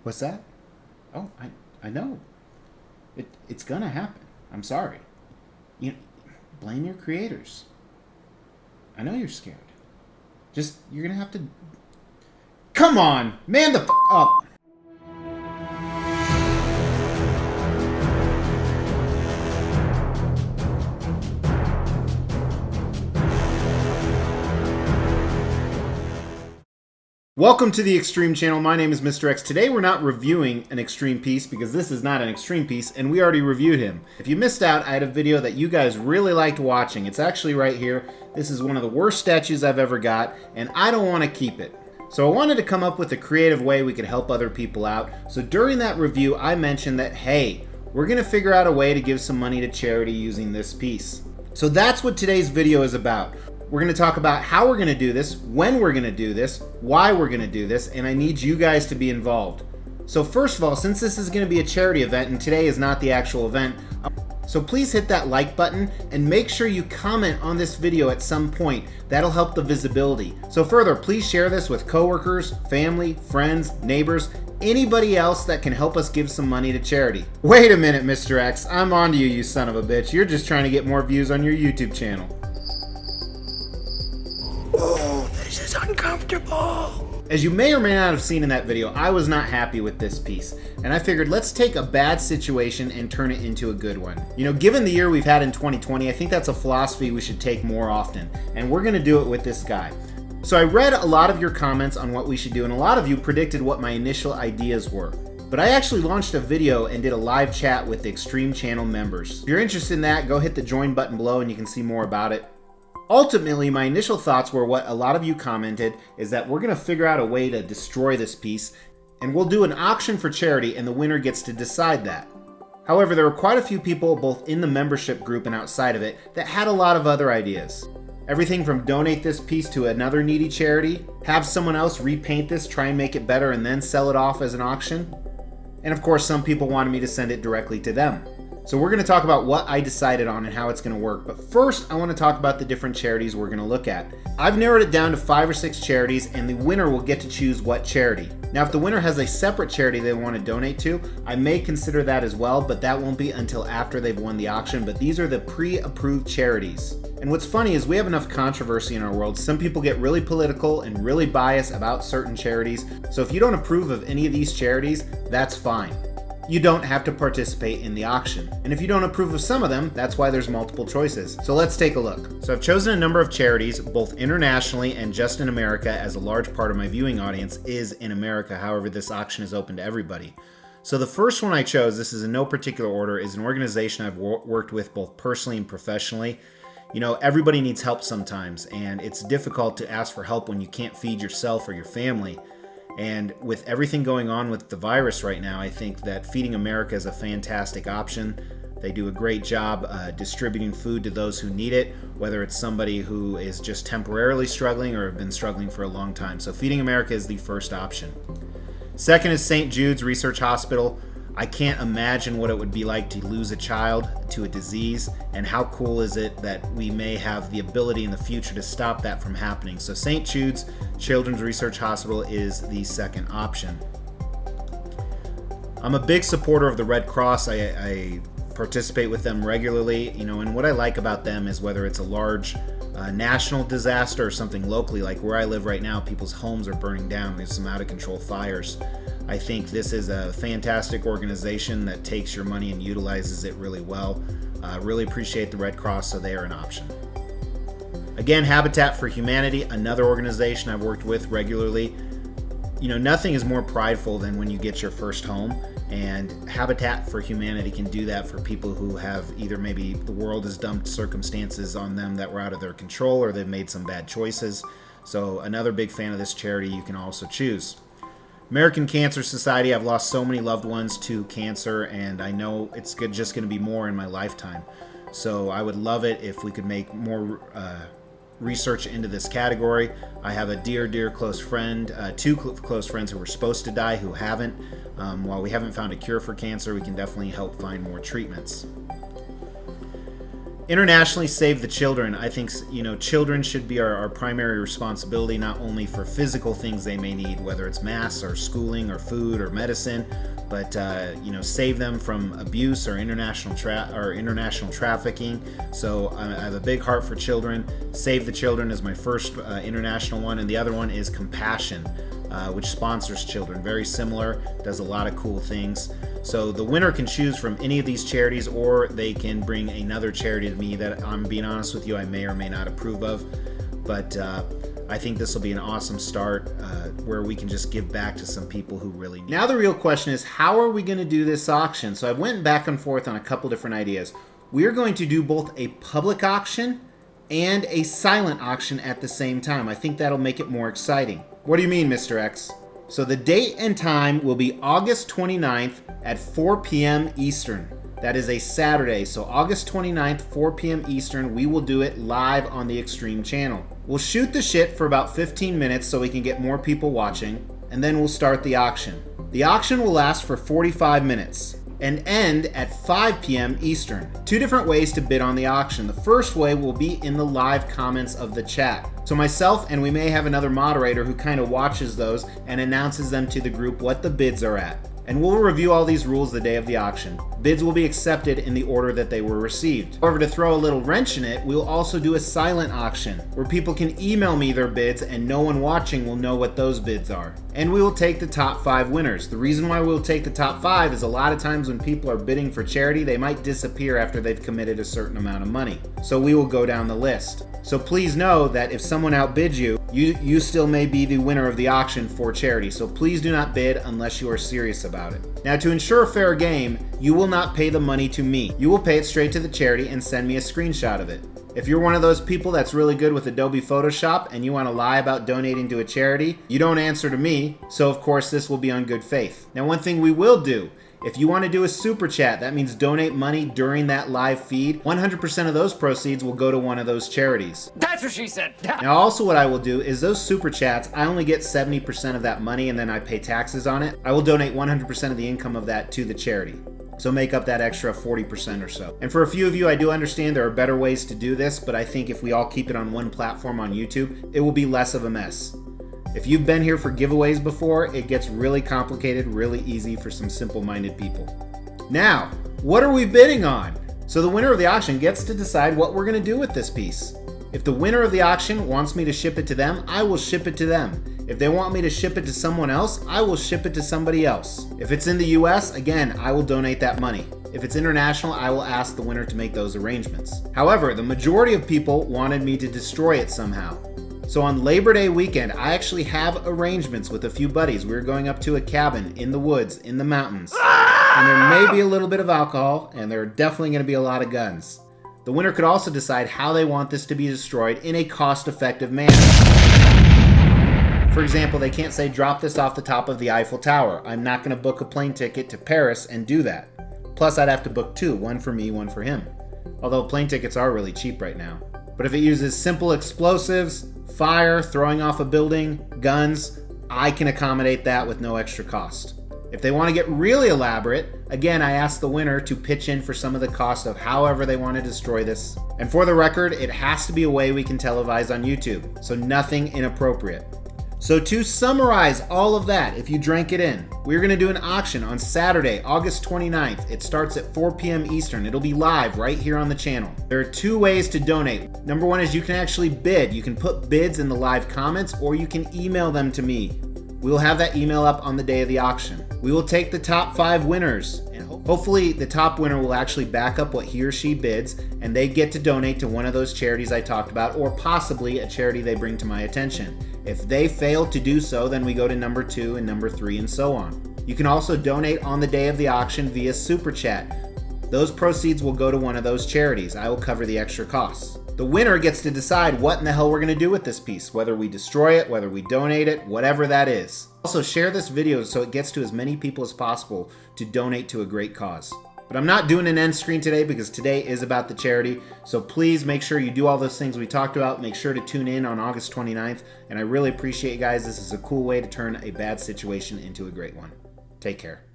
What's that? Oh, I know. It's gonna happen. I'm sorry. You blame your creators. I know you're scared. Just you're gonna have to. Come on, man the up. Welcome to the Extreme Channel. My name is Mr. X. Today we're not reviewing an extreme piece because this is not an extreme piece and we already reviewed him. If you missed out, I had a video that you guys really liked watching. It's actually right here. This is one of the worst statues I've ever got and I don't want to keep it. So I wanted to come up with a creative way we could help other people out. So during that review, I mentioned that, hey, we're going to figure out a way to give some money to charity using this piece. So that's what today's video is about. We're going to talk about how we're going to do this, when we're going to do this, why we're going to do this, and I need you guys to be involved. So first of all, since this is going to be a charity event and today is not the actual event, so please hit that like button and make sure you comment on this video at some point. That'll help the visibility. So further, please share this with coworkers, family, friends, neighbors, anybody else that can help us give some money to charity. Wait a minute, Mr. X, I'm on to you, you son of a bitch. You're just trying to get more views on your YouTube channel. Oh, this is uncomfortable. As you may or may not have seen in that video, I was not happy with this piece, and I figured let's take a bad situation and turn it into a good one. You know, given the year we've had in 2020, I think that's a philosophy we should take more often, and we're gonna do it with this guy. So I read a lot of your comments on what we should do, and a lot of you predicted what my initial ideas were. But I actually launched a video and did a live chat with the Extreme Channel members. If you're interested in that, go hit the join button below and you can see more about it. Ultimately, my initial thoughts were what a lot of you commented, is that we're going to figure out a way to destroy this piece, and we'll do an auction for charity, and the winner gets to decide that. However, there were quite a few people, both in the membership group and outside of it, that had a lot of other ideas. Everything from donate this piece to another needy charity, have someone else repaint this, try and make it better, and then sell it off as an auction. And of course, some people wanted me to send it directly to them. So we're going to talk about what I decided on and how it's going to work. But first, I want to talk about the different charities we're going to look at. I've narrowed it down to 5 or 6 charities, and the winner will get to choose what charity. Now, if the winner has a separate charity they want to donate to, I may consider that as well, but that won't be until after they've won the auction. But these are the pre-approved charities. And what's funny is we have enough controversy in our world. Some people get really political and really biased about certain charities. So if you don't approve of any of these charities, that's fine. You don't have to participate in the auction. And if you don't approve of some of them, that's why there's multiple choices. So let's take a look. So I've chosen a number of charities, both internationally and just in America, as a large part of my viewing audience is in America. However, this auction is open to everybody. So the first one I chose, this is in no particular order, is an organization I've worked with both personally and professionally. You know, everybody needs help sometimes, and it's difficult to ask for help when you can't feed yourself or your family. And with everything going on with the virus right now, I think that Feeding America is a fantastic option. They do a great job distributing food to those who need it, whether it's somebody who is just temporarily struggling or have been struggling for a long time. So Feeding America is the first option. Second is St. Jude's Research Hospital. I can't imagine what it would be like to lose a child to a disease, and how cool is it that we may have the ability in the future to stop that from happening. So St. Jude's Children's Research Hospital is the second option. I'm a big supporter of the Red Cross. I participate with them regularly, you know, and what I like about them is whether it's a large national disaster or something locally, like where I live right now, people's homes are burning down. We have some out of control fires. I think this is a fantastic organization that takes your money and utilizes it really well. Really appreciate the Red Cross, so they are an option. Again, Habitat for Humanity, another organization I've worked with regularly. You know, nothing is more prideful than when you get your first home, and Habitat for Humanity can do that for people who have either maybe the world has dumped circumstances on them that were out of their control, or they've made some bad choices. So another big fan of this charity you can also choose. American Cancer Society, I've lost so many loved ones to cancer, and I know it's just going to be more in my lifetime. So I would love it if we could make more research into this category. I have a dear close friend, 2 close friends who were supposed to die who haven't. While we haven't found a cure for cancer, we can definitely help find more treatments. Internationally, save the children. I think, children should be our primary responsibility, not only for physical things they may need, whether it's masks or schooling or food or medicine, but save them from abuse or international trafficking. So I have a big heart for children. Save the Children is my first international one, and the other one is Compassion, which sponsors children. Very similar, does a lot of cool things. So the winner can choose from any of these charities, or they can bring another charity to me that, I'm being honest with you, I may or may not approve of. But I think this will be an awesome start where we can just give back to some people who really need it. Now the real question is, how are we going to do this auction? So I went back and forth on a couple different ideas. We are going to do both a public auction and a silent auction at the same time. I think that'll make it more exciting. What do you mean, Mr. X? So the date and time will be August 29th at 4 p.m. Eastern. That is a Saturday. So August 29th, 4 p.m. Eastern, we will do it live on the Extreme channel. We'll shoot the shit for about 15 minutes so we can get more people watching, and then we'll start the auction. The auction will last for 45 minutes and end at 5 p.m. Eastern. Two different ways to bid on the auction. The first way will be in the live comments of the chat. So myself, and we may have another moderator who kind of watches those and announces them to the group what the bids are at. And we'll review all these rules the day of the auction. Bids will be accepted in the order that they were received. However, to throw a little wrench in it, we'll also do a silent auction where people can email me their bids and no one watching will know what those bids are. And we will take the top 5 winners. The reason why we'll take the top 5 is a lot of times when people are bidding for charity, they might disappear after they've committed a certain amount of money. So we will go down the list. So please know that if someone outbids you, you still may be the winner of the auction for charity. So please do not bid unless you are serious about it. Now, to ensure a fair game, you will not pay the money to me. You will pay it straight to the charity and send me a screenshot of it. If you're one of those people that's really good with Adobe Photoshop and you want to lie about donating to a charity, you don't answer to me, so of course this will be on good faith. Now, one thing we will do, if you want to do a super chat, that means donate money during that live feed, 100% of those proceeds will go to one of those charities. That's what she said. Now also what I will do is those super chats, I only get 70% of that money and then I pay taxes on it. I will donate 100% of the income of that to the charity. So make up that extra 40% or so. And for a few of you, I do understand there are better ways to do this, but I think if we all keep it on one platform on YouTube, it will be less of a mess. If you've been here for giveaways before, it gets really complicated, really easy for some simple-minded people. Now, what are we bidding on? So the winner of the auction gets to decide what we're going to do with this piece. If the winner of the auction wants me to ship it to them, I will ship it to them. If they want me to ship it to someone else, I will ship it to somebody else. If it's in the US, again, I will donate that money. If it's international, I will ask the winner to make those arrangements. However, the majority of people wanted me to destroy it somehow. So on Labor Day weekend, I actually have arrangements with a few buddies. We're going up to a cabin in the woods, in the mountains. And there may be a little bit of alcohol, and there are definitely going to be a lot of guns. The winner could also decide how they want this to be destroyed in a cost-effective manner. For example, they can't say, drop this off the top of the Eiffel Tower. I'm not going to book a plane ticket to Paris and do that. Plus, I'd have to book 2, one for me, one for him. Although plane tickets are really cheap right now. But if it uses simple explosives, fire, throwing off a building, guns, I can accommodate that with no extra cost. If they want to get really elaborate, again, I ask the winner to pitch in for some of the cost of however they want to destroy this. And for the record, it has to be a way we can televise on YouTube, so nothing inappropriate. So to summarize all of that, if you drank it in, we're going to do an auction on Saturday, August 29th. It starts at 4 p.m. Eastern. It'll be live right here on the channel. There are 2 ways to donate. Number 1 is you can actually bid. You can put bids in the live comments or you can email them to me. We will have that email up on the day of the auction. We will take the top 5 winners, and hopefully the top winner will actually back up what he or she bids, and they get to donate to one of those charities I talked about, or possibly a charity they bring to my attention. If they fail to do so, then we go to number 2 and number 3 and so on. You can also donate on the day of the auction via Super Chat. Those proceeds will go to one of those charities. I will cover the extra costs. The winner gets to decide what in the hell we're going to do with this piece, whether we destroy it, whether we donate it, whatever that is. Also, share this video so it gets to as many people as possible to donate to a great cause. But I'm not doing an end screen today because today is about the charity, so please make sure you do all those things we talked about. Make sure to tune in on August 29th, and I really appreciate you guys. This is a cool way to turn a bad situation into a great one. Take care.